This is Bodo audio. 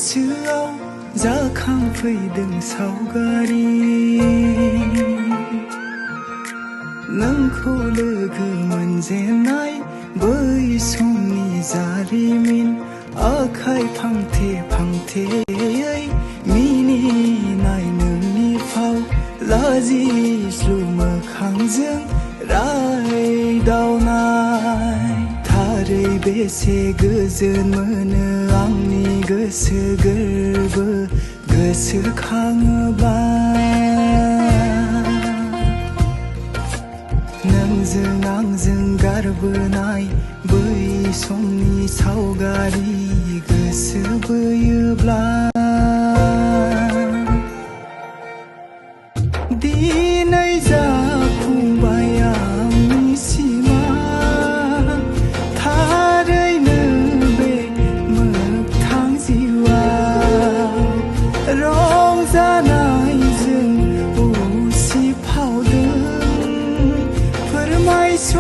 गोसोआव जाखांफैदों सावगारि नोंखौ लोगो मोनजेननाय बै समनि जारिमिन आखाइ फांथे फांथेयै मिनिनाय नोंनि फाव लाजिस्लु मोखांजों रायदावनाय थारै बेसे गोजोन मोनो आंनि गोसो गोरबो गोसोखाङोब्ला नोंजों आंजों गारबोनाय बै समनि सावगारि गोसो बोयोब्ला दिनै जाफुंबाय आंनि सिमा थारैनो बे मोगथां जिउआव रंजानायजों उसिफावदों फोरमायस'